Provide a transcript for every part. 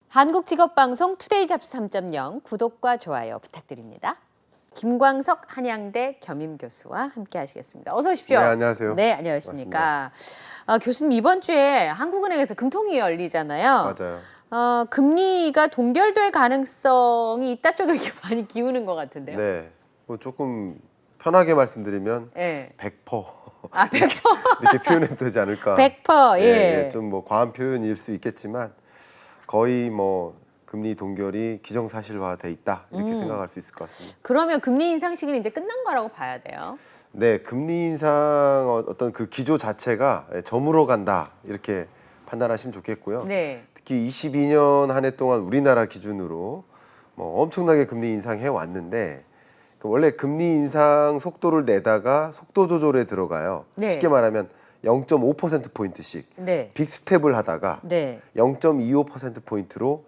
한국직업방송 투데이 잡스 3.0 구독과 좋아요 부탁드립니다. 김광석 한양대 겸임교수와 함께 하시겠습니다. 어서 오십시오. 네, 안녕하세요. 네, 안녕하십니까. 교수님, 이번 주에 한국은행에서 금통위 열리잖아요. 맞아요. 금리가 동결될 가능성이 있다 쪽에 많이 기우는 것 같은데요. 네, 뭐 조금 편하게 말씀드리면 네. 100% 아, 100%. 이렇게 표현해도 되지 않을까. 100%. 예. 좀 뭐 과한 표현일 수 있겠지만 거의 뭐 금리 동결이 기정사실화돼 있다 이렇게 생각할 수 있을 것 같습니다. 그러면 금리 인상 시기는 이제 끝난 거라고 봐야 돼요. 네, 금리 인상 어떤 그 기조 자체가 저물어 간다 이렇게 판단하시면 좋겠고요. 네. 특히 22년 한 해 동안 우리나라 기준으로 뭐 엄청나게 금리 인상해 왔는데 원래 금리 인상 속도를 내다가 속도 조절에 들어가요. 네. 쉽게 말하면 0.5%포인트씩 네. 빅 스텝을 하다가 네. 0.25%포인트로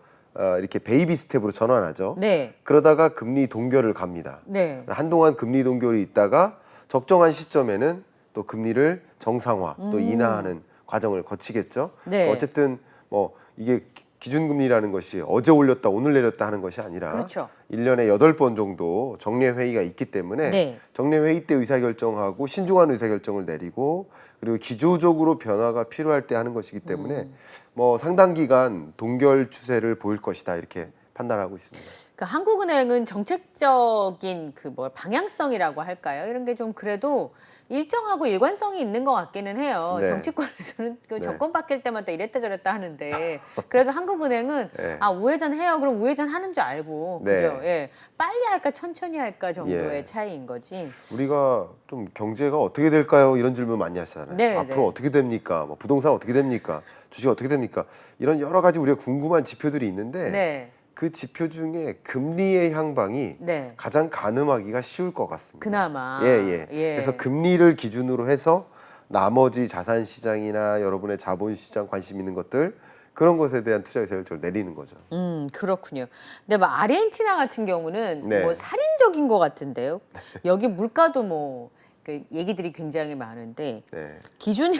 이렇게 베이비 스텝으로 전환하죠. 네. 그러다가 금리 동결을 갑니다. 네. 한동안 금리 동결이 있다가 적정한 시점에는 또 금리를 정상화 또 인하하는 과정을 거치겠죠. 네. 어쨌든 뭐 이게 기준금리라는 것이 어제 올렸다 오늘 내렸다 하는 것이 아니라 그렇죠. 1년에 8번 정도 정례회의가 있기 때문에 네. 정례회의 때 의사결정하고 신중한 의사결정을 내리고 그리고 기조적으로 변화가 필요할 때 하는 것이기 때문에 뭐 상당 기간 동결 추세를 보일 것이다 이렇게 판단하고 있습니다. 그러니까 한국은행은 정책적인 방향성이라고 할까요? 이런 게 좀 그래도 일정하고 일관성이 있는 것 같기는 해요. 네. 정치권에서는 그 네. 정권 바뀔 때마다 이랬다 저랬다 하는데 그래도 한국은행은 네. 우회전 해요. 그럼 우회전 하는 줄 알고 네. 그죠? 예. 빨리 할까 천천히 할까 정도의 예. 차이인 거지. 우리가 좀 경제가 어떻게 될까요? 이런 질문 많이 하시잖아요. 네, 앞으로 네. 어떻게 됩니까? 뭐 부동산 어떻게 됩니까? 주식 어떻게 됩니까? 이런 여러 가지 우리가 궁금한 지표들이 있는데 네. 그 지표 중에 금리의 향방이 네. 가장 가늠하기가 쉬울 것 같습니다. 그나마. 예. 예. 그래서 금리를 기준으로 해서 나머지 자산 시장이나 여러분의 자본 시장 관심 있는 것들 그런 것에 대한 투자 의사결정을 내리는 거죠. 그렇군요. 근데 뭐 아르헨티나 같은 경우는 네. 뭐 살인적인 것 같은데요. 여기 물가도 그 얘기들이 굉장히 많은데 네. 기준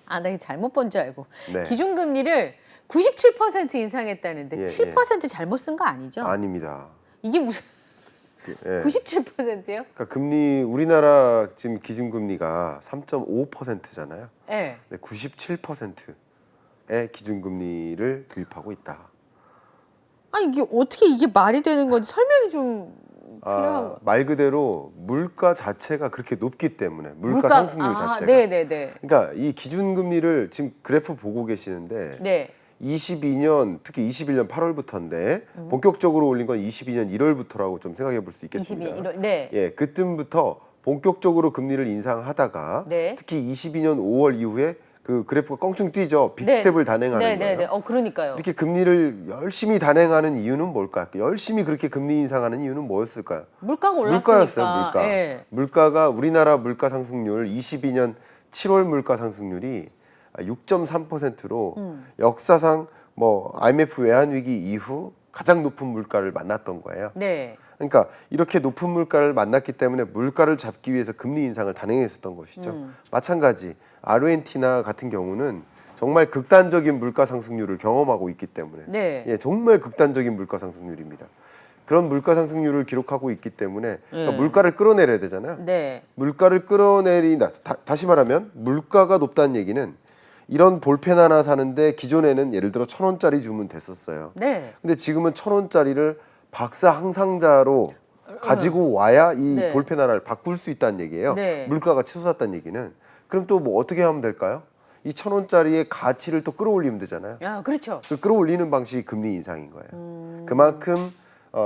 나 이거 잘못 본 줄 알고 네. 기준금리를 97% 인상했다는데 예, 7% 잘못 쓴 거 아니죠? 아닙니다. 이게 무슨 예. 97%요? 그러니까 금리 우리나라 지금 기준금리가 3.5%잖아요. 네. 97%의 기준금리를 도입하고 있다. 이게 어떻게 이게 말이 되는 건지 설명이 좀 필요한 거. 말 그대로 물가 자체가 그렇게 높기 때문에 물가 상승률 자체가. 네네네. 그러니까 이 기준금리를 지금 그래프 보고 계시는데 네. 22년 특히 21년 8월부터인데 본격적으로 올린 건 22년 1월부터라고 좀 생각해 볼 수 있겠습니다. 22년 1월. 네. 예, 그때부터 본격적으로 금리를 인상하다가 네. 특히 22년 5월 이후에 그 그래프가 껑충 뛰죠. 네. 빅스텝을 단행하는 네네네. 거예요. 그러니까요. 이렇게 금리를 열심히 단행하는 이유는 뭘까요? 열심히 그렇게 금리 인상하는 이유는 뭐였을까요? 물가가 올랐으니까. 물가였어요. 물가. 예. 물가가 우리나라 물가 상승률 22년 7월 물가 상승률이 6.3%로 역사상 뭐 IMF 외환 위기 이후 가장 높은 물가를 만났던 거예요. 네. 그러니까 이렇게 높은 물가를 만났기 때문에 물가를 잡기 위해서 금리 인상을 단행했었던 것이죠. 마찬가지 아르헨티나 같은 경우는 정말 극단적인 물가 상승률을 경험하고 있기 때문에 네. 예, 정말 극단적인 물가 상승률입니다. 그런 물가 상승률을 기록하고 있기 때문에 그러니까 물가를 끌어내려야 되잖아요. 네. 물가를 끌어내린다. 다시 말하면 물가가 높다는 얘기는 이런 볼펜 하나 사는데 기존에는 예를 들어 1,000원짜리 주면 됐었어요. 네. 근데 지금은 1,000원짜리를 박사 항상자로 가지고 와야 이 네. 볼펜 하나를 바꿀 수 있다는 얘기예요. 네. 물가가 치솟았다는 얘기는. 그럼 또 뭐 어떻게 하면 될까요? 이 1,000원짜리의 가치를 또 끌어올리면 되잖아요. 그렇죠. 그 끌어올리는 방식이 금리 인상인 거예요. 그만큼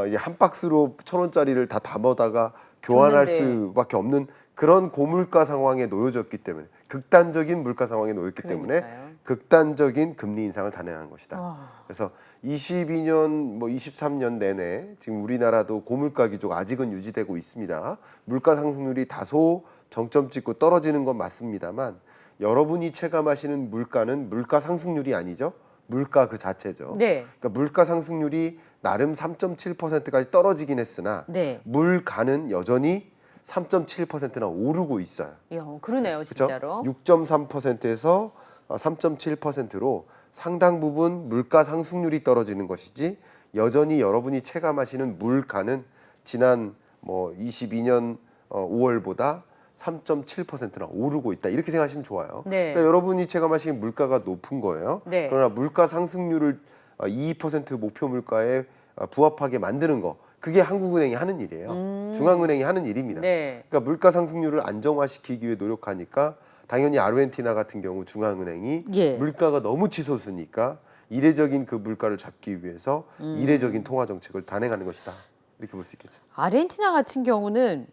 이제 한 박스로 1,000원짜리를 다 담아다가 교환할 줬는데. 수밖에 없는 그런 고물가 상황에 놓여졌기 때문에 극단적인 물가 상황에 놓였기 때문에 그러니까요. 극단적인 금리 인상을 단행하는 것이다. 아. 그래서 22년 뭐 23년 내내 지금 우리나라도 고물가 기조가 아직은 유지되고 있습니다. 물가 상승률이 다소 정점 찍고 떨어지는 건 맞습니다만 여러분이 체감하시는 물가는 물가 상승률이 아니죠. 물가 그 자체죠. 네. 그러니까 물가 상승률이 나름 3.7%까지 떨어지긴 했으나 네. 물가는 여전히 3.7%나 오르고 있어요. 그러네요, 그렇죠? 진짜로. 6.3%에서 3.7%로 상당 부분 물가 상승률이 떨어지는 것이지 여전히 여러분이 체감하시는 물가는 지난 뭐 22년 5월보다 3.7%나 오르고 있다. 이렇게 생각하시면 좋아요. 네. 그러니까 여러분이 체감하시는 물가가 높은 거예요. 네. 그러나 물가 상승률을 2% 목표 물가에 부합하게 만드는 거. 그게 한국은행이 하는 일이에요. 중앙은행이 하는 일입니다. 네. 그러니까 물가 상승률을 안정화시키기 위해 노력하니까 당연히 아르헨티나 같은 경우 중앙은행이 예. 물가가 너무 치솟으니까 이례적인 그 물가를 잡기 위해서 이례적인 통화 정책을 단행하는 것이다. 이렇게 볼 수 있겠죠. 아르헨티나 같은 경우는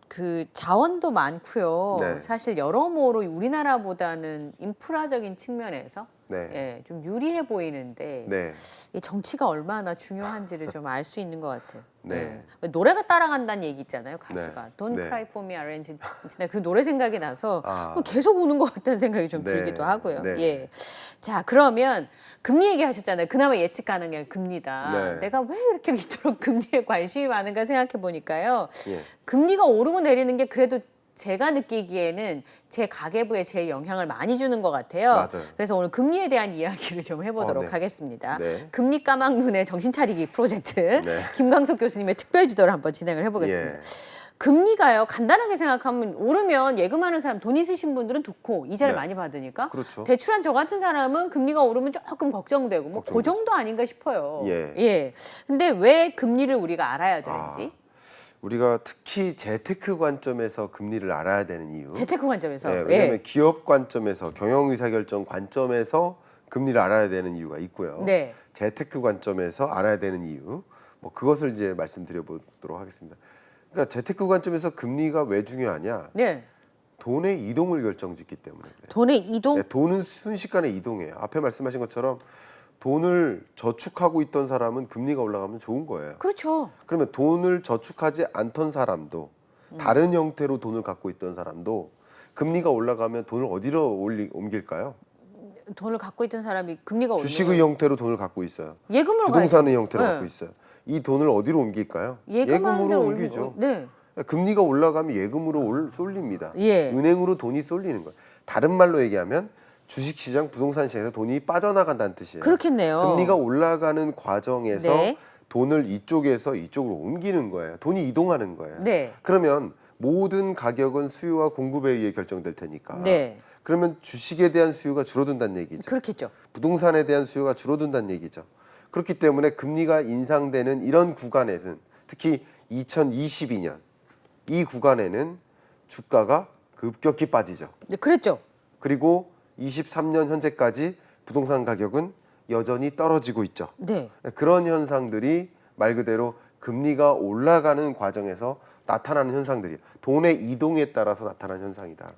그 자원도 많고요. 네. 사실 여러모로 우리나라보다는 인프라적인 측면에서 네. 예, 좀 유리해 보이는데 네. 이 정치가 얼마나 중요한지를 좀 알 수 있는 것 같아요. 네. 예. 노래가 따라간다는 얘기 있잖아요. 가수가 네. Don't 네. Cry For Me Argentina. 그 노래 생각이 나서 아. 계속 우는 것 같다는 생각이 좀 네. 들기도 하고요. 네. 예. 자, 그러면 금리 얘기하셨잖아요. 그나마 예측 가능한 금리다. 네. 내가 왜 이렇게 이토록 금리에 관심이 많은가 생각해 보니까요. 예. 금리가 오르고 내리는 게 그래도 제가 느끼기에는 제 가계부에 제일 영향을 많이 주는 것 같아요. 맞아요. 그래서 오늘 금리에 대한 이야기를 좀 해보도록 네. 하겠습니다. 네. 금리 까막눈의 정신차리기 프로젝트 네. 김광석 교수님의 특별 지도를 한번 진행을 해보겠습니다. 예. 금리가요, 간단하게 생각하면 오르면 예금하는 사람, 돈 있으신 분들은 좋고 이자를 네. 많이 받으니까 그렇죠. 대출한 저 같은 사람은 금리가 오르면 조금 걱정되고 뭐 그 걱정되죠. 정도 아닌가 싶어요. 예. 예. 근데 왜 금리를 우리가 알아야 되는지 우리가 특히 재테크 관점에서 금리를 알아야 되는 이유. 재테크 관점에서 네, 왜냐하면 기업 관점에서 경영 의사결정 관점에서 금리를 알아야 되는 이유가 있고요. 네. 재테크 관점에서 알아야 되는 이유. 뭐 그것을 이제 말씀드려 보도록 하겠습니다. 그러니까 재테크 관점에서 금리가 왜 중요하냐? 네. 돈의 이동을 결정짓기 때문에 그래요. 돈의 이동 네, 돈은 순식간에 이동해요. 앞에 말씀하신 것처럼 돈을 저축하고 있던 사람은 금리가 올라가면 좋은 거예요. 그렇죠. 그러면 돈을 저축하지 않던 사람도 다른 형태로 돈을 갖고 있던 사람도 금리가 올라가면 돈을 어디로 옮길까요? 돈을 갖고 있던 사람이 금리가 오르면 주식의 형태로 돈을 갖고 있어요. 예금으로 부동산의 형태로 네. 갖고 있어요. 이 돈을 어디로 옮길까요? 예금하는 데로 옮기죠. 네. 금리가 올라가면 예금으로 쏠립니다. 예. 은행으로 돈이 쏠리는 거예요. 다른 말로 얘기하면 주식시장, 부동산 시장에서 돈이 빠져나간다는 뜻이에요. 그렇겠네요. 금리가 올라가는 과정에서 네. 돈을 이쪽에서 이쪽으로 옮기는 거예요. 돈이 이동하는 거예요. 네. 그러면 모든 가격은 수요와 공급에 의해 결정될 테니까. 네. 그러면 주식에 대한 수요가 줄어든다는 얘기죠. 그렇겠죠. 부동산에 대한 수요가 줄어든다는 얘기죠. 그렇기 때문에 금리가 인상되는 이런 구간에는 특히 2022년 이 구간에는 주가가 급격히 빠지죠. 네, 그랬죠. 그리고 23년 현재까지 부동산 가격은 여전히 떨어지고 있죠. 네. 그런 현상들이 말 그대로 금리가 올라가는 과정에서 나타나는 현상들이에요. 돈의 이동에 따라서 나타나는 현상이다.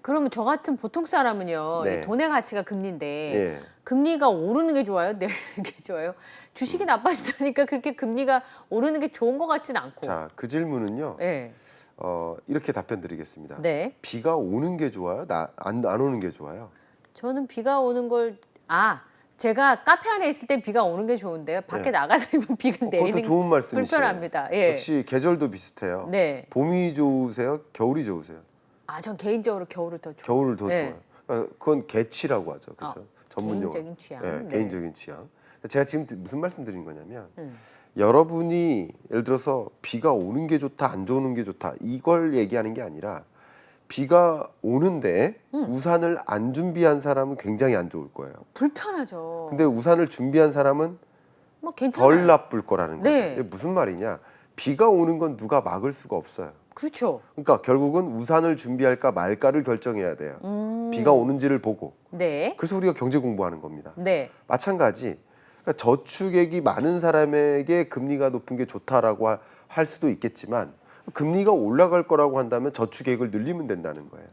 그러면 저 같은 보통 사람은요. 네. 이 돈의 가치가 금리인데 예. 금리가 오르는 게 좋아요? 내리는 게 좋아요? 주식이 나빠지다니까 그렇게 금리가 오르는 게 좋은 것 같지는 않고. 자, 그 질문은요. 네. 이렇게 답변 드리겠습니다. 네. 비가 비가 오는 게 좋아요? 안 오는 게 좋아요? 저는 비가 오는 걸 제가 카페 안에 있을 땐 비가 오는 게 좋은데요. 밖에 네. 나가다니면 비가 내리는 그것도 좋은 말씀이시네요. 불편합니다. 예. 역시 계절도 비슷해요. 네. 봄이 좋으세요? 겨울이 좋으세요? 전 개인적으로 겨울을 더 좋아해요. 겨울을 더 네. 좋아요. 그건 개취라고 하죠. 그래서 전문 용어. 개인적인 취향. 네, 네. 개인적인 취향. 제가 지금 무슨 말씀 드린 거냐면 여러분이 예를 들어서 비가 오는 게 좋다, 안 오는 게 좋다 이걸 얘기하는 게 아니라 비가 오는데 우산을 안 준비한 사람은 굉장히 안 좋을 거예요. 불편하죠. 근데 우산을 준비한 사람은 뭐 괜찮아요. 덜 나쁠 거라는 거죠. 네. 이게 무슨 말이냐? 비가 오는 건 누가 막을 수가 없어요. 그렇죠. 그러니까 결국은 우산을 준비할까 말까를 결정해야 돼요. 비가 오는지를 보고. 네. 그래서 우리가 경제 공부하는 겁니다. 네. 마찬가지. 그러니까 저축액이 많은 사람에게 금리가 높은 게 좋다라고 할 수도 있겠지만 금리가 올라갈 거라고 한다면 저축액을 늘리면 된다는 거예요.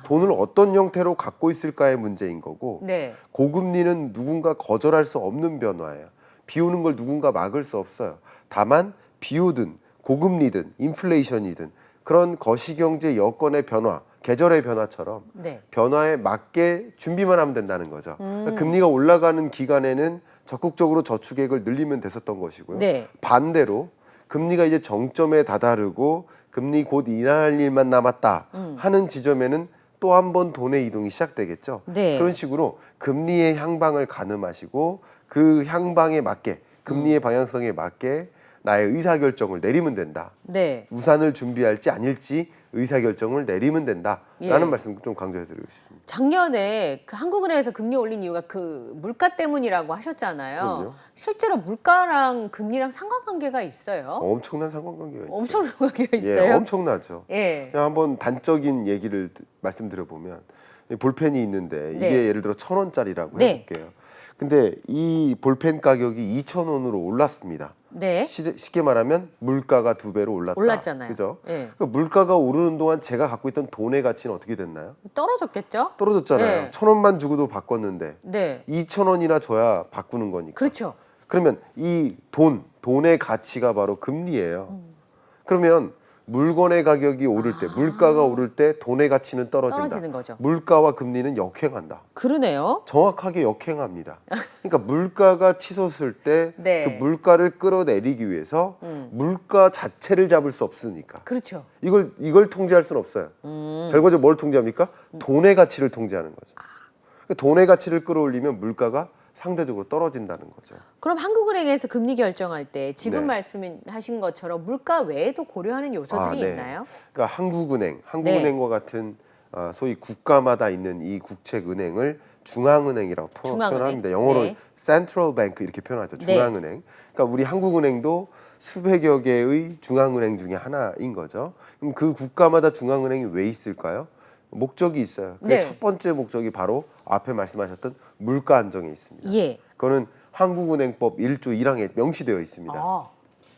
돈을 어떤 형태로 갖고 있을까의 문제인 거고 네. 고금리는 누군가 거절할 수 없는 변화예요. 비 오는 걸 누군가 막을 수 없어요. 다만 비 오든 고금리든 인플레이션이든 그런 거시경제 여건의 변화, 계절의 변화처럼 네. 변화에 맞게 준비만 하면 된다는 거죠. 그러니까 금리가 올라가는 기간에는 적극적으로 저축액을 늘리면 됐었던 것이고요. 네. 반대로 금리가 이제 정점에 다다르고 금리 곧 인하할 일만 남았다 하는 지점에는 또 한 번 돈의 이동이 시작되겠죠. 네. 그런 식으로 금리의 향방을 가늠하시고 그 향방에 맞게 금리의 방향성에 맞게 나의 의사결정을 내리면 된다. 네. 우산을 준비할지 아닐지 의사결정을 내리면 된다라는 예. 말씀 좀 강조해드리고 싶습니다. 작년에 그 한국은행에서 금리 올린 이유가 그 물가 때문이라고 하셨잖아요. 그럼요. 실제로 물가랑 금리랑 상관관계가 있어요? 엄청난 상관관계가 있죠. 엄청난 관계가 예, 있어요? 엄청나죠. 예. 그냥 한번 단적인 얘기를 말씀드려보면 이 볼펜이 있는데 이게 네. 예를 들어 1,000원짜리라고 네. 해볼게요. 근데 이 볼펜 가격이 2,000원으로 올랐습니다. 네. 쉽게 말하면 물가가 2배로 올랐다. 올랐잖아요. 그죠? 예. 그러니까 물가가 오르는 동안 제가 갖고 있던 돈의 가치는 어떻게 됐나요? 떨어졌겠죠? 떨어졌잖아요. 네. 1,000원만 주고도 바꿨는데 네. 2,000원이나 줘야 바꾸는 거니까. 그렇죠. 그러면 이 돈의 가치가 바로 금리예요. 그러면 물건의 가격이 오를 때, 물가가 오를 때 돈의 가치는 떨어진다. 떨어지는 거죠. 물가와 금리는 역행한다. 그러네요. 정확하게 역행합니다. 그러니까 물가가 치솟을 때 그 네. 물가를 끌어내리기 위해서 물가 자체를 잡을 수 없으니까 그렇죠. 이걸 통제할 수는 없어요. 결과적으로 뭘 통제합니까? 돈의 가치를 통제하는 거죠. 그러니까 돈의 가치를 끌어올리면 물가가 상대적으로 떨어진다는 거죠. 그럼 한국은행에서 금리 결정할 때 지금 네. 말씀하신 것처럼 물가 외에도 고려하는 요소들이 네. 있나요? 그러니까 한국은행과 같은 소위 국가마다 있는 이 국책은행을 중앙은행이라고 중앙은행. 표현합니다. 영어로 네. Central Bank 이렇게 표현하죠. 네. 중앙은행. 그러니까 우리 한국은행도 수백여 개의 중앙은행 중에 하나인 거죠. 그럼 그 국가마다 중앙은행이 왜 있을까요? 목적이 있어요. 그게 네. 첫 번째 목적이 바로 앞에 말씀하셨던 물가 안정에 있습니다. 예. 그거는 한국은행법 1조 1항에 명시되어 있습니다. 아,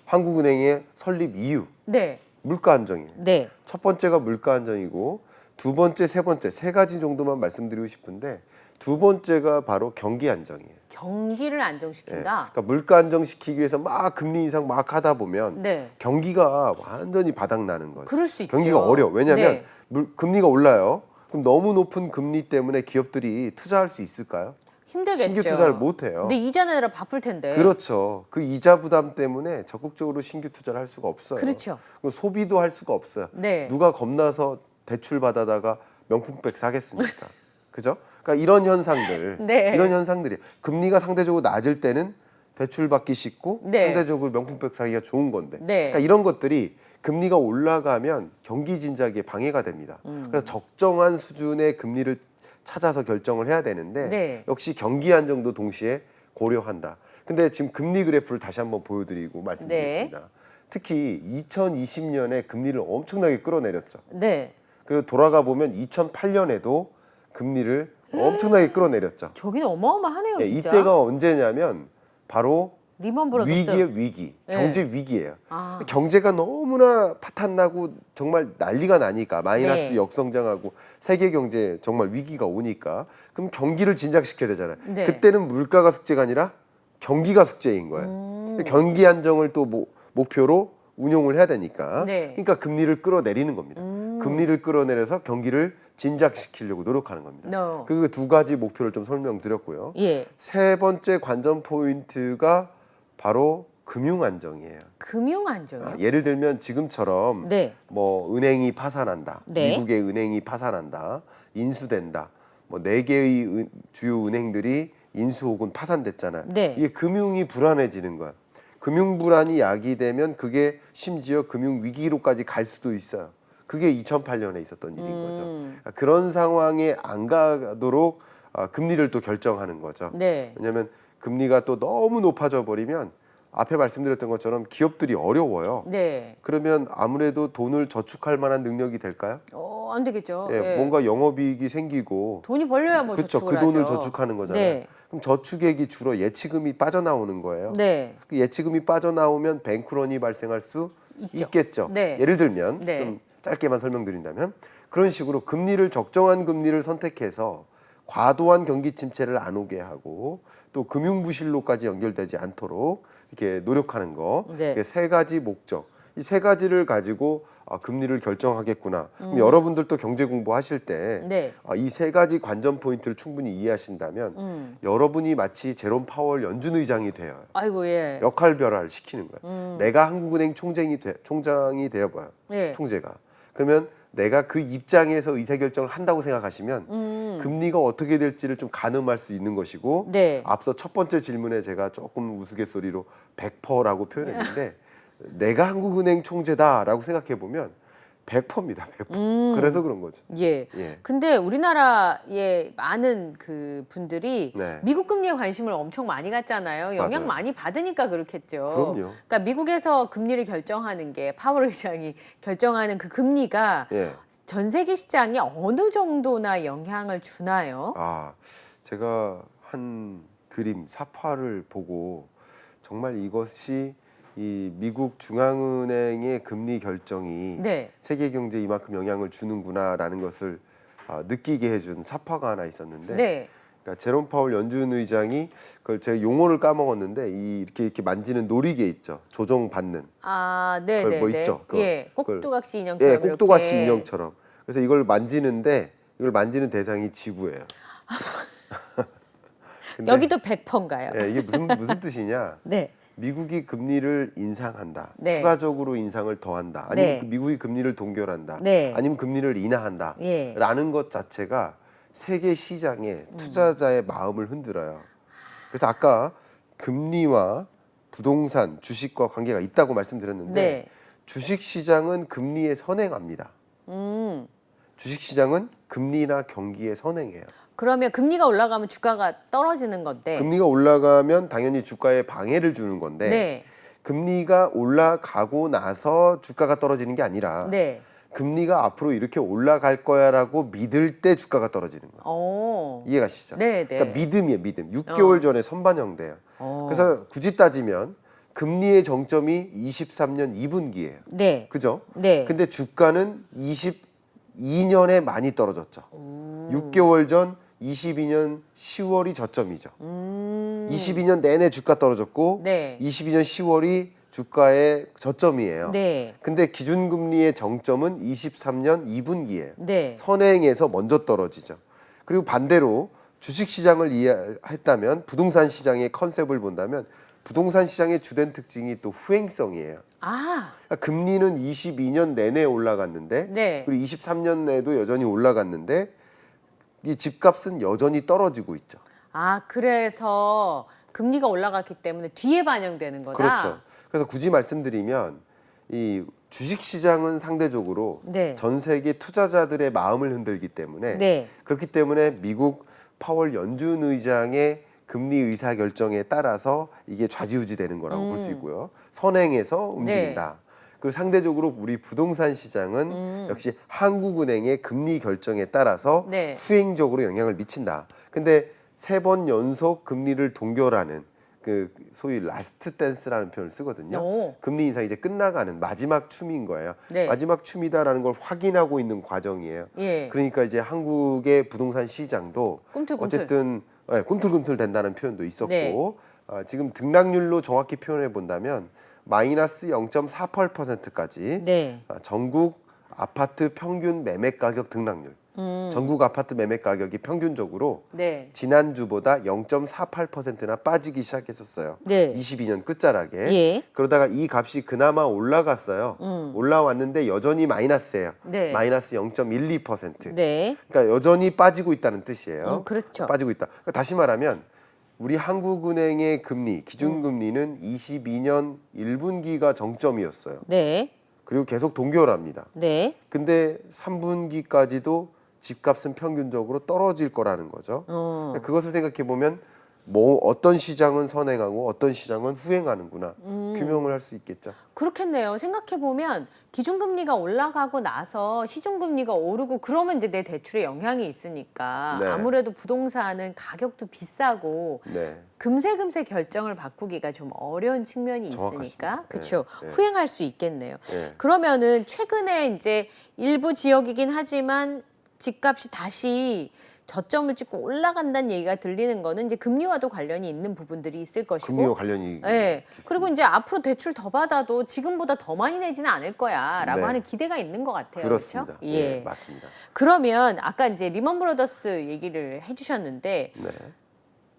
한국은행의 설립 이유, 네. 물가 안정이에요. 네. 첫 번째가 물가 안정이고 두 번째, 세 번째 세 가지 정도만 말씀드리고 싶은데 두 번째가 바로 경기 안정이에요. 경기를 예. 안정시킨다. 그러니까 물가 안정시키기 위해서 막 금리 인상 막 하다 보면 네. 경기가 완전히 바닥나는 거죠. 그럴 수 있죠. 경기가 어려워. 왜냐하면 네. 금리가 올라요. 그럼 너무 높은 금리 때문에 기업들이 투자할 수 있을까요? 힘들겠죠. 신규 투자를 못 해요. 근데 이자 내느라 바쁠 텐데. 그렇죠. 그 이자 부담 때문에 적극적으로 신규 투자를 할 수가 없어요. 그렇죠. 그리고 소비도 할 수가 없어요. 네. 누가 겁나서 대출 받아다가 명품백 사겠습니까? 그죠? 그러니까 이런 현상들, 네. 이런 현상들이 금리가 상대적으로 낮을 때는 대출 받기 쉽고 네. 상대적으로 명품백 사기가 좋은 건데, 네. 그러니까 이런 것들이 금리가 올라가면 경기 진작에 방해가 됩니다. 그래서 적정한 수준의 금리를 찾아서 결정을 해야 되는데 네. 역시 경기 안정도 동시에 고려한다. 근데 지금 금리 그래프를 다시 한번 보여드리고 말씀드리겠습니다. 네. 특히 2020년에 금리를 엄청나게 끌어내렸죠. 네. 그리고 돌아가 보면 2008년에도 금리를 엄청나게 끌어내렸죠. 저기는 어마어마하네요, 예, 진짜. 이때가 언제냐면 바로 리먼 브라더스. 위기의 위기, 네. 경제 위기예요. 아. 경제가 너무나 파탄나고 정말 난리가 나니까 마이너스 네. 역성장하고 세계 경제 정말 위기가 오니까 그럼 경기를 진작시켜야 되잖아요. 네. 그때는 물가가 숙제가 아니라 경기가 숙제인 거예요. 경기 안정을 또 목표로 운용을 해야 되니까. 네. 그러니까 금리를 끌어내리는 겁니다. 금리를 끌어내려서 경기를 진작시키려고 노력하는 겁니다. No. 그 두 가지 목표를 좀 설명드렸고요. 예. 세 번째 관전 포인트가 바로 금융 안정이에요. 금융 안정. 예를 들면 지금처럼 네. 뭐 은행이 파산한다, 네. 미국의 은행이 파산한다, 인수된다, 뭐 4개의 주요 은행들이 인수 혹은 파산됐잖아요. 네. 이게 금융이 불안해지는 거야. 금융 불안이 야기되면 그게 심지어 금융 위기로까지 갈 수도 있어요. 그게 2008년에 있었던 일인 거죠. 그러니까 그런 상황에 안 가도록 금리를 또 결정하는 거죠. 네. 왜냐하면 금리가 또 너무 높아져 버리면 앞에 말씀드렸던 것처럼 기업들이 어려워요. 네. 그러면 아무래도 돈을 저축할 만한 능력이 될까요? 안 되겠죠. 예, 예. 뭔가 영업이익이 생기고 돈이 벌려야 뭐 그렇죠. 저축을 그 돈을 하죠. 저축하는 거잖아요. 네. 그럼 저축액이 주로 예치금이 빠져나오는 거예요. 네. 그 예치금이 빠져나오면 뱅크런이 발생할 수 있죠. 있겠죠. 네. 예를 들면 네. 좀 짧게만 설명드린다면 그런 식으로 금리를 적정한 금리를 선택해서 과도한 경기 침체를 안 오게 하고 또 금융 부실로까지 연결되지 않도록 이렇게 노력하는 거. 네. 이게 세 가지 목적. 이 세 가지를 가지고 금리를 결정하겠구나. 그럼 여러분들도 경제 공부하실 때 네. 이 세 가지 관전 포인트를 충분히 이해하신다면 여러분이 마치 제롬 파월 연준 의장이 되어요. 아이고 예. 역할 변화를 시키는 거예요. 내가 한국은행 총장이 되어봐요. 예. 총재가. 그러면 내가 그 입장에서 의사결정을 한다고 생각하시면 금리가 어떻게 될지를 좀 가늠할 수 있는 것이고 네. 앞서 첫 번째 질문에 제가 조금 우스갯소리로 100%라고 표현했는데 내가 한국은행 총재다라고 생각해 보면 100%입니다. 100%. 그래서 그런 거죠. 예. 예. 근데 우리나라의 많은 그 분들이 네. 미국 금리에 관심을 엄청 많이 갖잖아요. 영향 맞아요. 많이 받으니까 그렇겠죠. 그럼요. 그러니까 미국에서 금리를 결정하는 게 파월 의장이 결정하는 그 금리가 예. 전 세계 시장에 어느 정도나 영향을 주나요? 아, 제가 한 그림 사파를 보고 정말 이것이 이 미국 중앙은행의 금리 결정이 네. 세계 경제에 이만큼 영향을 주는구나라는 것을 느끼게 해준 사파가 하나 있었는데, 네. 그러니까 제롬 파월 연준 의장이 그걸 제가 용어를 까먹었는데 이렇게 만지는 놀이개 있죠, 조정받는 아, 네, 그걸 네, 뭐 네. 있죠? 그거. 예, 그걸- 꼭두각시 인형처럼 예, 꼭두가시 이렇게. 인형처럼. 그래서 이걸 만지는데 이걸 만지는 대상이 지구예요. 근데, 여기도 100%인가요? 예, 이게 무슨 뜻이냐? 네. 미국이 금리를 인상한다. 네. 추가적으로 인상을 더한다. 아니면 네. 그 미국이 금리를 동결한다. 네. 아니면 금리를 인하한다. 예. 라는 것 자체가 세계 시장의 투자자의 마음을 흔들어요. 그래서 아까 금리와 부동산, 주식과 관계가 있다고 말씀드렸는데 네. 주식 시장은 금리에 선행합니다. 음. 주식 시장은 금리나 경기에 선행해요. 그러면 금리가 올라가면 주가가 떨어지는 건데. 금리가 올라가면 당연히 주가에 방해를 주는 건데 네. 금리가 올라가고 나서 주가가 떨어지는 게 아니라 네. 금리가 앞으로 이렇게 올라갈 거야라고 믿을 때 주가가 떨어지는 거예요. 어. 이해가시죠? 네, 네. 그러니까 믿음이에요, 믿음. 6개월 전에 선반영돼요. 어. 그래서 굳이 따지면 금리의 정점이 23년 2분기예요. 네. 그죠? 네. 근데 주가는 22년에 많이 떨어졌죠. 6개월 전 22년 10월이 저점이죠. 22년 내내 주가 떨어졌고 네. 22년 10월이 주가의 저점이에요. 네. 근데 기준금리의 정점은 23년 2분기예요. 네. 선행에서 먼저 떨어지죠. 그리고 반대로 주식시장을 이해했다면 부동산 시장의 컨셉을 본다면 부동산 시장의 주된 특징이 또 후행성이에요. 아. 그러니까 금리는 22년 내내 올라갔는데 네. 그리고 23년 내도 여전히 올라갔는데 이 집값은 여전히 떨어지고 있죠. 아, 그래서 금리가 올라갔기 때문에 뒤에 반영되는 거다. 그렇죠. 그래서 굳이 말씀드리면 이 주식 시장은 상대적으로 네. 전 세계 투자자들의 마음을 흔들기 때문에 네. 그렇기 때문에 미국 파월 연준 의장의 금리 의사 결정에 따라서 이게 좌지우지되는 거라고 볼 수 있고요. 선행해서 움직인다. 그리고 상대적으로 우리 부동산 시장은 역시 한국은행의 금리 결정에 따라서 네. 후행적으로 영향을 미친다. 근데 3번 연속 금리를 동결하는 그 소위 라스트 댄스라는 표현을 쓰거든요. 오. 금리 인상이 이제 끝나가는 마지막 춤인 거예요. 네. 마지막 춤이다라는 걸 확인하고 있는 과정이에요. 예. 그러니까 이제 한국의 부동산 시장도 꿈틀꿈틀. 어쨌든 꿈틀꿈틀 된다는 표현도 있었고 네. 지금 등락률로 정확히 표현해 본다면 마이너스 0.48%까지 네. 전국 아파트 평균 매매 가격 등락률. 전국 아파트 매매 가격이 평균적으로 네. 지난주보다 0.48%나 빠지기 시작했었어요. 네. 22년 끝자락에. 예. 그러다가 이 값이 그나마 올라갔어요. 올라왔는데 여전히 마이너스예요. 네. 마이너스 0.12%. 네. 그러니까 여전히 빠지고 있다는 뜻이에요. 그렇죠. 빠지고 있다. 그러니까 다시 말하면 우리 한국은행의 금리, 기준금리는 22년 1분기가 정점이었어요. 네. 그리고 계속 동결합니다. 네. 근데 3분기까지도 집값은 평균적으로 떨어질 거라는 거죠. 그러니까 그것을 생각해 보면 뭐 어떤 시장은 선행하고 어떤 시장은 후행하는구나 규명을 할 수 있겠죠. 그렇겠네요. 생각해보면 기준금리가 올라가고 나서 시중금리가 오르고 그러면 이제 내 대출에 영향이 있으니까 네. 아무래도 부동산은 가격도 비싸고 네. 금세 결정을 바꾸기가 좀 어려운 측면이 정확하십니다. 있으니까 네, 그렇죠. 네. 후행할 수 있겠네요. 네. 그러면은 최근에 이제 일부 지역이긴 하지만 집값이 다시 저점을 찍고 올라간다는 얘기가 들리는 거는 이제 금리와도 관련이 있는 부분들이 있을 것이고 금리와 관련이 네. 깊습니다. 그리고 이제 앞으로 대출 더 받아도 지금보다 더 많이 내지는 않을 거야라고 네. 하는 기대가 있는 것 같아요. 그렇습니다. 그렇죠? 예, 맞습니다. 그러면 아까 이제 리먼 브라더스 얘기를 해주셨는데 네.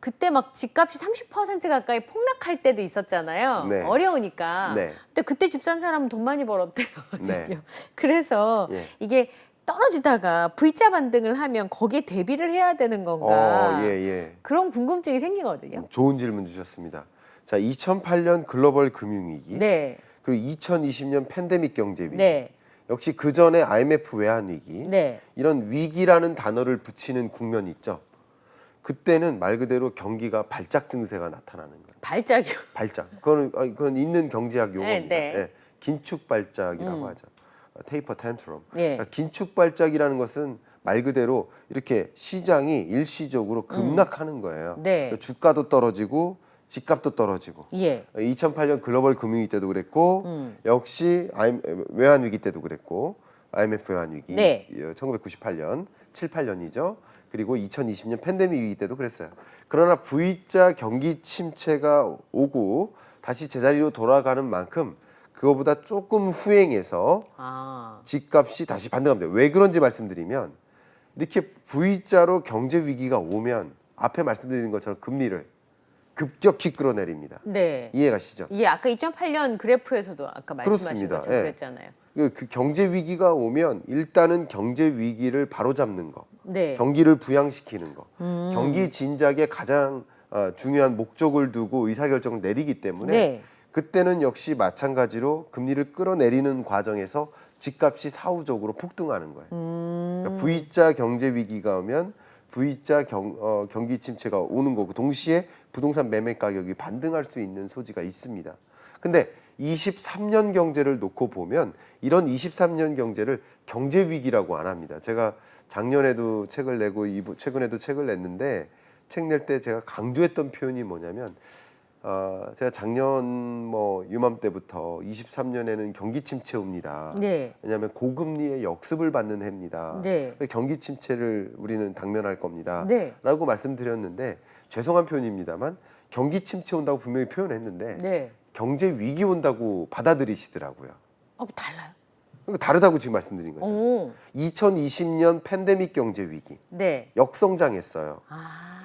그때 막 집값이 30% 가까이 폭락할 때도 있었잖아요. 네. 어려우니까. 네. 근데 그때 집 산 사람은 돈 많이 벌었대요. 네. 그래서 예. 이게 떨어지다가 V자 반등을 하면 거기에 대비를 해야 되는 건가? 예. 그런 궁금증이 생기거든요. 좋은 질문 주셨습니다. 자, 2008년 글로벌 금융위기, 네. 그리고 2020년 팬데믹 경제위기, 네. 역시 그 전에 IMF 외환위기, 네. 이런 위기라는 단어를 붙이는 국면이 있죠. 그때는 말 그대로 경기가 발작 증세가 나타나는 거예요. 발작이요. 발작. 그건 있는 경제학 용어입니다. 네. 예, 긴축 발작이라고 하죠. 테이퍼 텐트럼. 예. 그러니까 긴축 발작이라는 것은 말 그대로 이렇게 시장이 일시적으로 급락하는 거예요. 네. 그러니까 주가도 떨어지고 집값도 떨어지고. 예. 2008년 글로벌 금융위기 때도 그랬고 역시 외환위기 때도 그랬고 IMF 외환위기 네. 1998년 7, 8년이죠. 그리고 2020년 팬데믹 위기 때도 그랬어요. 그러나 V자 경기 침체가 오고 다시 제자리로 돌아가는 만큼 그거보다 조금 후행해서 집값이 다시 반등합니다. 왜 그런지 말씀드리면 이렇게 V자로 경제 위기가 오면 앞에 말씀드린 것처럼 금리를 급격히 끌어내립니다. 네. 이해가시죠? 이게 아까 2008년 그래프에서도 아까 말씀하신 그렇습니다. 것처럼 예. 그랬잖아요. 그 경제 위기가 오면 일단은 경제 위기를 바로잡는 거, 네. 경기를 부양시키는 거, 경기 진작에 가장 중요한 목적을 두고 의사결정을 내리기 때문에 네. 그때는 역시 마찬가지로 금리를 끌어내리는 과정에서 집값이 사후적으로 폭등하는 거예요. 그러니까 V자 경제 위기가 오면 V자 경기 침체가 오는 거고 동시에 부동산 매매 가격이 반등할 수 있는 소지가 있습니다. 근데 23년 경제를 놓고 보면 이런 23년 경제를 경제 위기라고 안 합니다. 제가 작년에도 책을 내고 최근에도 책을 냈는데 책 낼 때 제가 강조했던 표현이 뭐냐면 제가 작년 유맘때부터 23년에는 경기 침체 옵니다. 네. 왜냐하면 고금리의 역습을 받는 해입니다. 네. 경기 침체를 우리는 당면할 겁니다. 네. 라고 말씀드렸는데 죄송한 표현입니다만 경기 침체 온다고 분명히 표현했는데 네. 경제 위기 온다고 받아들이시더라고요. 달라요. 그러니까 다르다고 지금 말씀드린 거죠. 오. 2020년 팬데믹 경제 위기 네. 역성장했어요.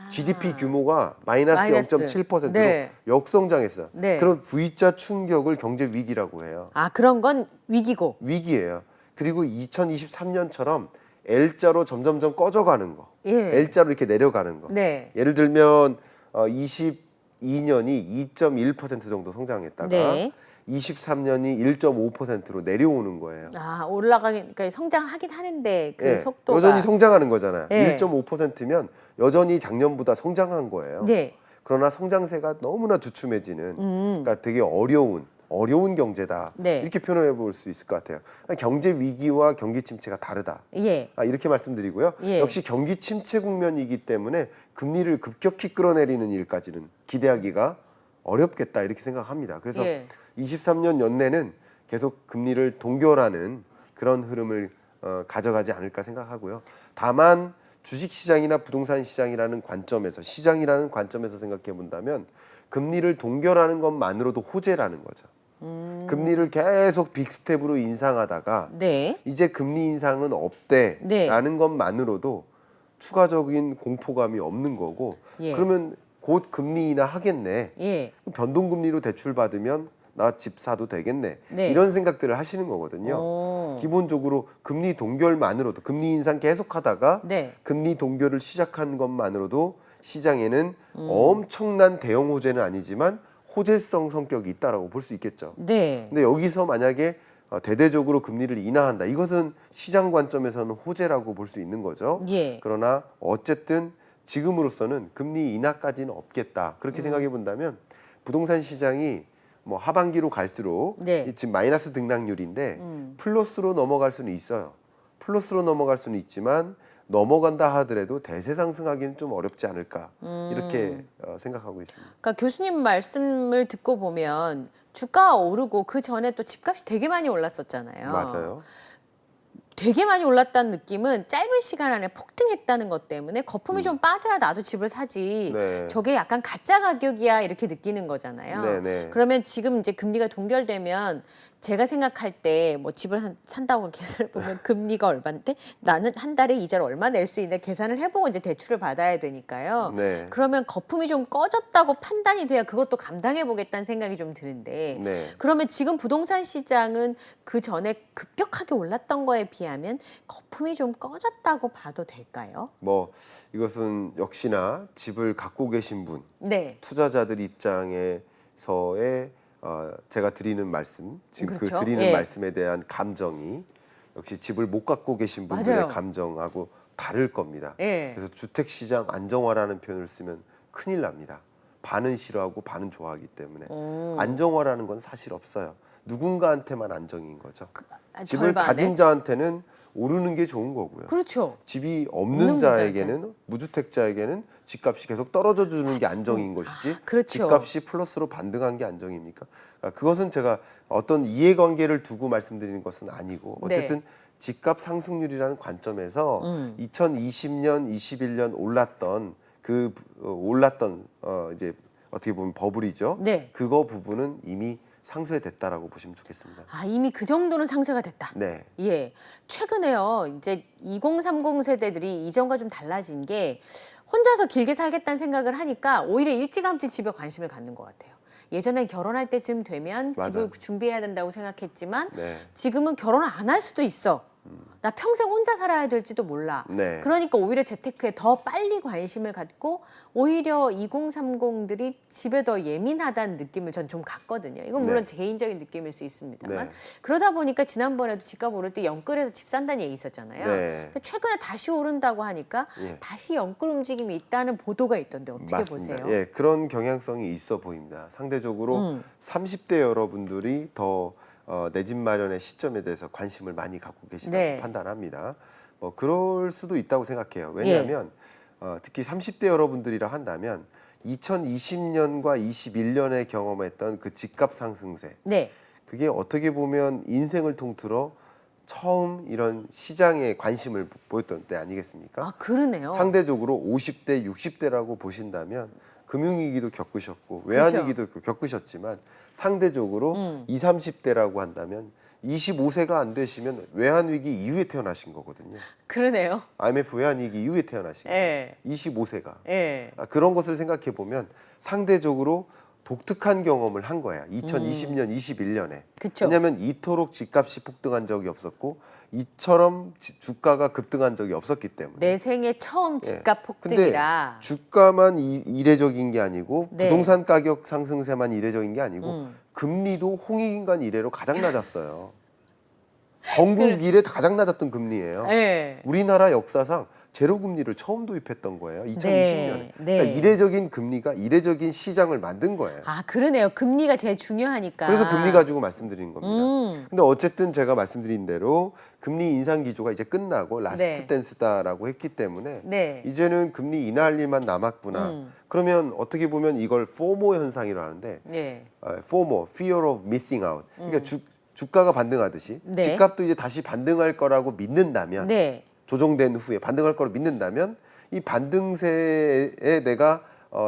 GDP 규모가 마이너스 마이너스. 0.7%로 네. 역성장했어요. 네. 그런 V자 충격을 경제 위기라고 해요. 그런 건 위기고. 위기예요. 그리고 2023년처럼 L자로 점점점 꺼져가는 거. 예. L자로 이렇게 내려가는 거. 네. 예를 들면 22년이 2.1% 정도 성장했다가 네. 23년이 1.5%로 내려오는 거예요. 올라가니까 성장하긴 하는데 그 예, 속도가 여전히 성장하는 거잖아요. 예. 1.5%면 여전히 작년보다 성장한 거예요. 네. 그러나 성장세가 너무나 주춤해지는 그러니까 되게 어려운 경제다. 네. 이렇게 표현해 볼 수 있을 것 같아요. 경제 위기와 경기 침체가 다르다. 예. 이렇게 말씀드리고요. 예. 역시 경기 침체 국면이기 때문에 금리를 급격히 끌어내리는 일까지는 기대하기가 어렵겠다 이렇게 생각합니다. 그래서 예. 23년 연내는 계속 금리를 동결하는 그런 흐름을 가져가지 않을까 생각하고요. 다만 주식시장이나 부동산 시장이라는 관점에서 생각해 본다면 금리를 동결하는 것만으로도 호재라는 거죠. 금리를 계속 빅스텝으로 인상하다가 네. 이제 금리 인상은 없대라는 것만으로도 추가적인 공포감이 없는 거고 예. 그러면 곧 금리 인하 하겠네. 예. 변동금리로 대출 받으면 나 집 사도 되겠네. 네. 이런 생각들을 하시는 거거든요. 오. 기본적으로 금리 동결만으로도 금리 인상 계속하다가 네. 금리 동결을 시작한 것만으로도 시장에는 엄청난 대형 호재는 아니지만 호재성 성격이 있다라고 볼 수 있겠죠. 네. 근데 여기서 만약에 대대적으로 금리를 인하한다. 이것은 시장 관점에서는 호재라고 볼 수 있는 거죠. 예. 그러나 어쨌든 지금으로서는 금리 인하까지는 없겠다. 그렇게 생각해 본다면 부동산 시장이 하반기로 갈수록 네. 지금 마이너스 등락률인데 플러스로 넘어갈 수는 있어요. 플러스로 넘어갈 수는 있지만 넘어간다 하더라도 대세 상승하기는 좀 어렵지 않을까 이렇게 생각하고 있습니다. 그러니까 교수님 말씀을 듣고 보면 주가가 오르고 그 전에 또 집값이 되게 많이 올랐었잖아요. 맞아요. 되게 많이 올랐다는 느낌은 짧은 시간 안에 폭등했다는 것 때문에 거품이 좀 빠져야 나도 집을 사지. 네. 저게 약간 가짜 가격이야 이렇게 느끼는 거잖아요. 네네. 그러면 지금 이제 금리가 동결되면 제가 생각할 때 뭐 집을 산다고 계산을 보면 금리가 얼마인데 나는 한 달에 이자를 얼마 낼 수 있나 계산을 해보고 이제 대출을 받아야 되니까요. 네. 그러면 거품이 좀 꺼졌다고 판단이 돼야 그것도 감당해 보겠다는 생각이 좀 드는데 네. 그러면 지금 부동산 시장은 그 전에 급격하게 올랐던 거에 비하면 거품이 좀 꺼졌다고 봐도 될까요? 뭐 이것은 역시나 집을 갖고 계신 분, 네. 투자자들 입장에서의 제가 드리는 말씀, 지금 그렇죠. 그 드리는 예. 말씀에 대한 감정이 역시 집을 못 갖고 계신 분들의 맞아요. 감정하고 다를 겁니다. 예. 그래서 주택시장 안정화라는 표현을 쓰면 큰일 납니다. 반은 싫어하고 반은 좋아하기 때문에 안정화라는 건 사실 없어요. 누군가한테만 안정인 거죠. 집을 절반에? 가진 자한테는 오르는 게 좋은 거고요. 그렇죠. 집이 없는 없는 자에게는 무주택자에게는 집값이 계속 떨어져 주는 게 안정인 것이지 그렇죠. 집값이 플러스로 반등한 게 안정입니까? 그것은 제가 어떤 이해관계를 두고 말씀드리는 것은 아니고 어쨌든 집값 상승률이라는 관점에서 2020년, 21년 올랐던 이제 어떻게 보면 버블이죠. 네. 그거 부분은 이미 상쇄됐다라고 보시면 좋겠습니다. 아, 이미 그 정도는 상쇄가 됐다. 네. 예. 최근에요. 이제 2030 세대들이 이전과 좀 달라진 게 혼자서 길게 살겠다는 생각을 하니까 오히려 일찌감치 집에 관심을 갖는 것 같아요. 예전엔 결혼할 때쯤 되면 맞아. 집을 준비해야 된다고 생각했지만 네. 지금은 결혼을 안 할 수도 있어. 나 평생 혼자 살아야 될지도 몰라. 네. 그러니까 오히려 재테크에 더 빨리 관심을 갖고 오히려 2030들이 집에 더 예민하다는 느낌을 전 좀 갖거든요. 이건 물론 네. 제 개인적인 느낌일 수 있습니다만 네. 그러다 보니까 지난번에도 집값 오를 때 영끌에서 집 산다는 얘기 있었잖아요. 네. 근데 최근에 다시 오른다고 하니까 예. 다시 영끌 움직임이 있다는 보도가 있던데 어떻게 맞습니다. 보세요? 예, 그런 경향성이 있어 보입니다. 상대적으로 30대 여러분들이 더 내 집 마련의 시점에 대해서 관심을 많이 갖고 계시다고 네. 판단합니다. 그럴 수도 있다고 생각해요. 왜냐하면 특히 30대 여러분들이라 한다면 2020년과 21년에 경험했던 그 집값 상승세, 네. 그게 어떻게 보면 인생을 통틀어 처음 이런 시장에 관심을 보였던 때 아니겠습니까? 아, 그러네요. 상대적으로 50대, 60대라고 보신다면 금융위기도 겪으셨고 그렇죠. 외환위기도 겪으셨지만 상대적으로 20, 30대라고 한다면 25세가 안 되시면 외환위기 이후에 태어나신 거거든요. 그러네요. IMF 외환위기 이후에 태어나신 거예요. 예. 25세가. 예. 그런 것을 생각해 보면 상대적으로 독특한 경험을 한 거야. 2020년, 21년에. 그쵸. 왜냐하면 이토록 집값이 폭등한 적이 없었고 이처럼 주가가 급등한 적이 없었기 때문에. 내 생애 처음 집값 근데 폭등이라. 주가만 이례적인 게 아니고 네. 부동산 가격 상승세만 이례적인 게 아니고 금리도 홍익인간 이래로 가장 낮았어요. 건국 이래 가장 낮았던 금리예요. 예. 우리나라 역사상 제로 금리를 처음 도입했던 거예요. 2020년에. 네. 그러니까 이례적인 금리가 이례적인 시장을 만든 거예요. 아, 그러네요. 금리가 제일 중요하니까. 그래서 금리 가지고 말씀드리는 겁니다. 음. 근데 어쨌든 제가 말씀드린 대로 금리 인상 기조가 이제 끝나고 라스트 네. 댄스다라고 했기 때문에 네. 이제는 금리 인하할 일만 남았구나. 그러면 어떻게 보면 이걸 포모 현상이라고 하는데 예. FOMO, Fear of Missing Out. 그러니까 주가가 반등하듯이 네. 집값도 이제 다시 반등할 거라고 믿는다면 네. 조정된 후에 반등할 거라고 믿는다면 이 반등세에 내가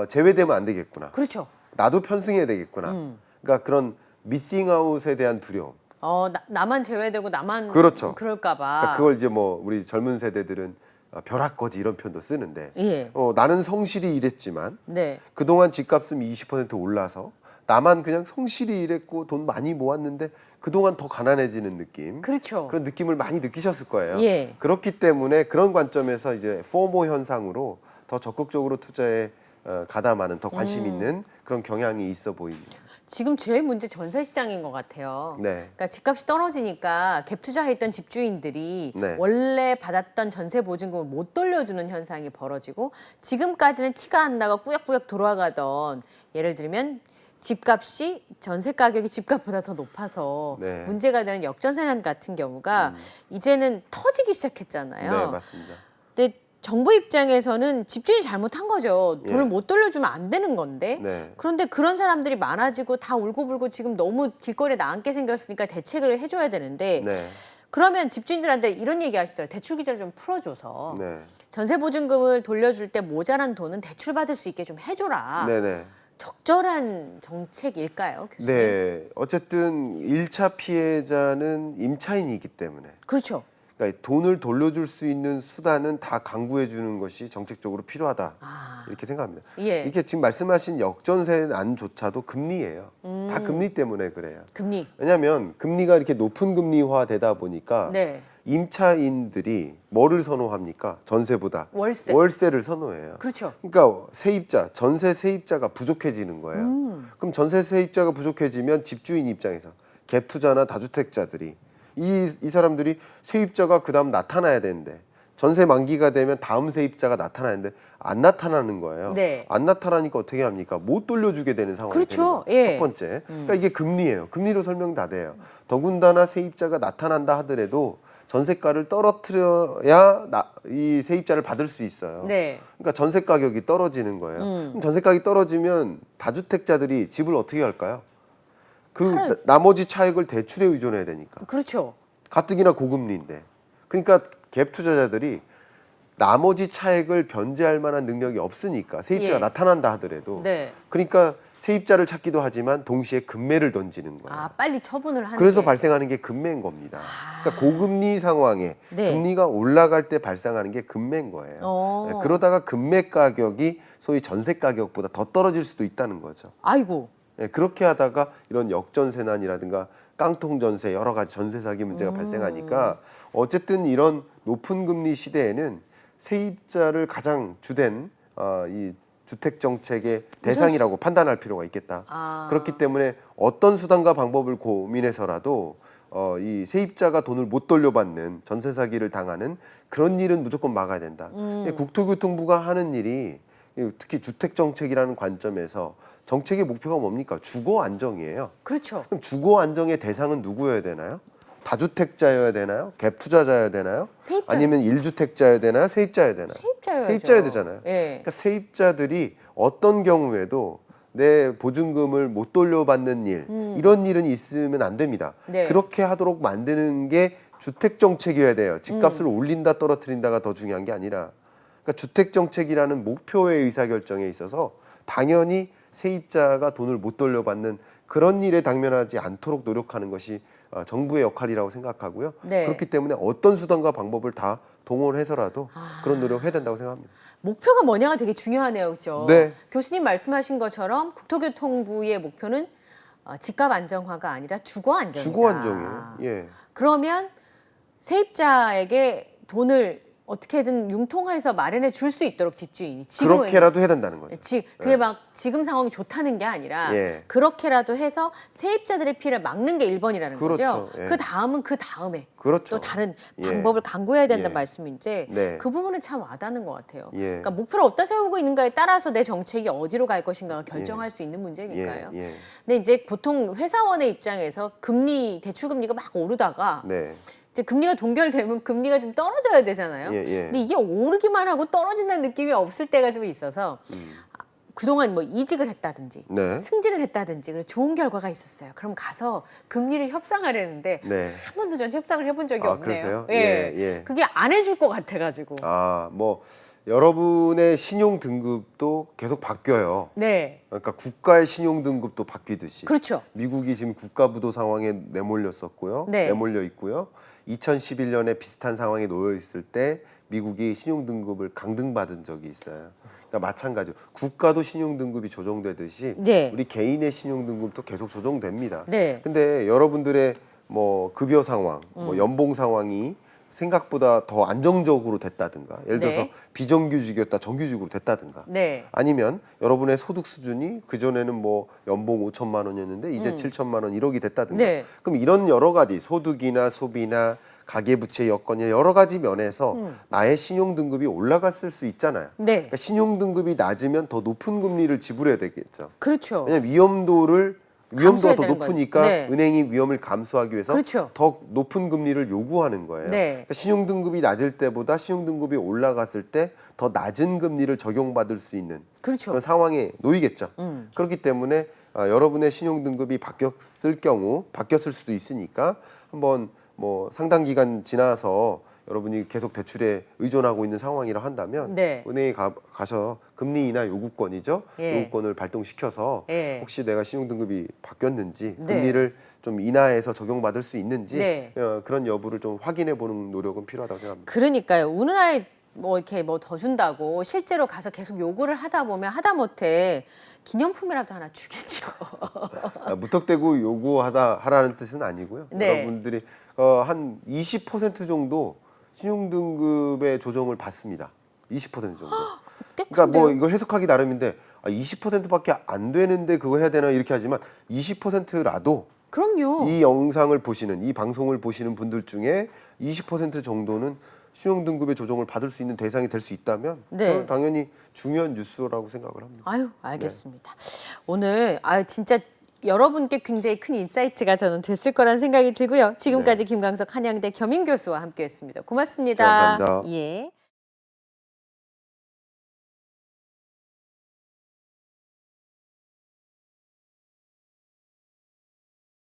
제외되면 안 되겠구나. 그렇죠. 나도 편승해야 되겠구나. 그러니까 그런 미싱 아웃에 대한 두려움. 나만 제외되고 나만 그렇죠. 그럴까 봐. 그러니까 그걸 이제 뭐 우리 젊은 세대들은 벼락거지 이런 표현도 쓰는데 예. 나는 성실히 일했지만 네. 그동안 집값은 20% 올라서 나만 그냥 성실히 일했고 돈 많이 모았는데 그동안 더 가난해지는 느낌. 그렇죠. 그런 느낌을 많이 느끼셨을 거예요. 예. 그렇기 때문에 그런 관점에서 이제 포모 현상으로 더 적극적으로 투자에 가담하는 더 관심 있는 그런 경향이 있어 보입니다. 지금 제일 문제 전세 시장인 것 같아요. 네. 그러니까 집값이 떨어지니까 갭 투자했던 집주인들이 네. 원래 받았던 전세 보증금을 못 돌려주는 현상이 벌어지고 지금까지는 티가 안 나고 꾸역꾸역 돌아가던 예를 들면 집값이 전세 가격이 집값보다 더 높아서 네. 문제가 되는 역전세 같은 경우가 이제는 터지기 시작했잖아요. 네, 맞습니다. 근데 정부 입장에서는 집주인이 잘못한 거죠. 돈을 예. 못 돌려주면 안 되는 건데. 네. 그런데 그런 사람들이 많아지고 다 울고불고 지금 너무 길거리에 나앉게 생겼으니까 대책을 해줘야 되는데 네. 그러면 집주인들한테 이런 얘기 하시더라고요. 대출 기자를 좀 풀어줘서 네. 전세 보증금을 돌려줄 때 모자란 돈은 대출 받을 수 있게 좀 해줘라. 네, 네. 적절한 정책일까요, 교수님? 네, 어쨌든 1차 피해자는 임차인이기 때문에 그렇죠. 그러니까 돈을 돌려줄 수 있는 수단은 다 강구해 주는 것이 정책적으로 필요하다. 아, 이렇게 생각합니다. 예. 이게 지금 말씀하신 역전세난조차도 금리예요. 다 금리 때문에 그래요. 금리. 왜냐하면 금리가 이렇게 높은 금리화 되다 보니까 네. 임차인들이 뭐를 선호합니까? 전세보다 월세. 월세를 선호해요. 그렇죠. 그러니까 세입자, 전세 세입자가 부족해지는 거예요. 그럼 전세 세입자가 부족해지면 집주인 입장에서 갭 투자나 다주택자들이 이 사람들이 세입자가 그다음 나타나야 되는데 전세 만기가 되면 다음 세입자가 나타나는데 안 나타나는 거예요. 네. 안 나타나니까 어떻게 합니까? 못 돌려주게 되는 상황이 그렇죠. 되는 거예요. 예. 첫 번째. 그러니까 이게 금리예요. 금리로 설명 다 돼요. 더군다나 세입자가 나타난다 하더라도 전세가를 떨어뜨려야 이 세입자를 받을 수 있어요. 네. 그러니까 전세 가격이 떨어지는 거예요. 그럼 전세 가격이 떨어지면 다주택자들이 집을 어떻게 할까요? 나머지 차익을 대출에 의존해야 되니까. 그렇죠. 가뜩이나 고금리인데. 그러니까 갭 투자자들이 나머지 차익을 변제할 만한 능력이 없으니까 세입자가 예. 나타난다 하더라도 네. 그러니까 세입자를 찾기도 하지만 동시에 금매를 던지는 거예요. 아, 빨리 처분을 하는 그래서 게. 발생하는 게 금매인 겁니다. 그러니까 고금리 상황에 네. 금리가 올라갈 때 발생하는 게 금매인 거예요. 네, 그러다가 금매 가격이 소위 전세 가격보다 더 떨어질 수도 있다는 거죠. 아이고. 네, 그렇게 하다가 이런 역전세난이라든가 깡통 전세 여러 가지 전세 사기 문제가 발생하니까 어쨌든 이런 높은 금리 시대에는 세입자를 가장 주된 이 주택 정책의 대상이라고 판단할 필요가 있겠다. 아. 그렇기 때문에 어떤 수단과 방법을 고민해서라도 이 세입자가 돈을 못 돌려받는 전세 사기를 당하는 그런 일은 무조건 막아야 된다. 국토교통부가 하는 일이 특히 주택 정책이라는 관점에서 정책의 목표가 뭡니까? 주거 안정이에요. 그렇죠. 그럼 주거 안정의 대상은 누구여야 되나요? 다주택자여야 되나요? 갭 투자자여야 되나요? 세입자. 아니면 1주택자여야 되나요? 세입자여야 되나요? 세입자여야죠. 세입자여야 되잖아요. 예. 그러니까 세입자들이 어떤 경우에도 내 보증금을 못 돌려받는 일, 이런 일은 있으면 안 됩니다. 네. 그렇게 하도록 만드는 게 주택 정책이어야 돼요. 집값을 올린다 떨어뜨린다가 더 중요한 게 아니라 그러니까 주택 정책이라는 목표의 의사결정에 있어서 당연히 세입자가 돈을 못 돌려받는 그런 일에 당면하지 않도록 노력하는 것이 정부의 역할이라고 생각하고요. 네. 그렇기 때문에 어떤 수단과 방법을 다 동원해서라도 그런 노력을 해야 된다고 생각합니다. 목표가 뭐냐가 되게 중요하네요. 그렇죠? 네. 교수님 말씀하신 것처럼 국토교통부의 목표는 집값 안정화가 아니라 주거 안정이다. 주거 안정이에요. 예. 그러면 세입자에게 돈을 어떻게든 융통해서 마련해 줄 수 있도록 집주인이 지금은 그렇게라도 해야 된다는 거죠. 그게 막 지금 상황이 좋다는 게 아니라 예. 그렇게라도 해서 세입자들의 피해를 막는 게 1번이라는 그렇죠. 거죠. 예. 그 다음은 그 다음에 그렇죠. 또 다른 예. 방법을 강구해야 된다는 예. 말씀인데 네. 그 부분은 참 와닿는 것 같아요. 예. 그러니까 목표를 어디다 세우고 있는가에 따라서 내 정책이 어디로 갈 것인가가 결정할 수 있는 문제니까요. 예. 예. 근데 이제 보통 회사원의 입장에서 대출 금리가 막 오르다가 네. 이제 금리가 동결되면 금리가 좀 떨어져야 되잖아요. 예, 예. 근데 이게 오르기만 하고 떨어진다는 느낌이 없을 때가 좀 있어서 그동안 뭐 이직을 했다든지 네. 승진을 했다든지 그래서 좋은 결과가 있었어요. 그럼 가서 금리를 협상하려는데 네. 한 번도 전 협상을 해본 적이 없네요. 그러세요? 예. 예, 예. 그게 안 해줄 것 같아가지고. 뭐 여러분의 신용 등급도 계속 바뀌어요. 네. 그러니까 국가의 신용 등급도 바뀌듯이. 그렇죠. 미국이 지금 국가 부도 상황에 내몰렸었고요. 네. 내몰려 있고요. 2011년에 비슷한 상황에 놓여 있을 때 미국이 신용 등급을 강등받은 적이 있어요. 그러니까 마찬가지로 국가도 신용 등급이 조정되듯이 네. 우리 개인의 신용 등급도 계속 조정됩니다. 네. 근데 여러분들의 뭐 급여 상황, 뭐 연봉 상황이 생각보다 더 안정적으로 됐다든가, 예를 들어서 네. 비정규직이었다 정규직으로 됐다든가, 네. 아니면 여러분의 소득 수준이 그전에는 뭐 연봉 5천만 원이었는데 이제 7천만 원 1억이 됐다든가, 네. 그럼 이런 여러 가지 소득이나 소비나 가계부채 여건이나 여러 가지 면에서 나의 신용 등급이 올라갔을 수 있잖아요. 네. 그러니까 신용 등급이 낮으면 더 높은 금리를 지불해야 되겠죠. 그렇죠. 왜냐하면 위험도가 더 되는 높으니까 거죠. 네. 은행이 위험을 감수하기 위해서 그렇죠. 더 높은 금리를 요구하는 거예요. 네. 그러니까 신용등급이 낮을 때보다 신용등급이 올라갔을 때 더 낮은 금리를 적용받을 수 있는 그렇죠. 그런 상황에 놓이겠죠. 그렇기 때문에 여러분의 신용등급이 바뀌었을 수도 있으니까 한번 뭐 상당 기간 지나서 여러분이 계속 대출에 의존하고 있는 상황이라 한다면 네. 은행에 가서 금리 인하 요구권이죠. 예. 요구권을 발동시켜서 예. 혹시 내가 신용등급이 바뀌었는지 네. 금리를 좀 인하해서 적용받을 수 있는지 네. 그런 여부를 좀 확인해 보는 노력은 필요하다고 생각합니다. 그러니까요. 우리나라에 뭐 이렇게 뭐 더 준다고 실제로 가서 계속 요구를 하다 보면 하다못해 기념품이라도 하나 주겠죠. 무턱대고 요구하라는 뜻은 아니고요. 네. 여러분들이 한 20% 정도 신용등급의 조정을 받습니다. 20% 정도. 꽤 그러니까 뭐 큰데요? 이걸 해석하기 나름인데 20%밖에 안 되는데 그거 해야 되나 이렇게 하지만 20%라도 그럼요. 이 영상을 보시는 이 방송을 보시는 분들 중에 20% 정도는 신용등급의 조정을 받을 수 있는 대상이 될 수 있다면 네. 저는 당연히 중요한 뉴스라고 생각을 합니다. 아유, 알겠습니다. 오늘 진짜 여러분께 굉장히 큰 인사이트가 저는 됐을 거란 생각이 들고요. 지금까지 김광석 한양대 겸임교수와 함께했습니다. 고맙습니다. 자, 감사합니다. 예.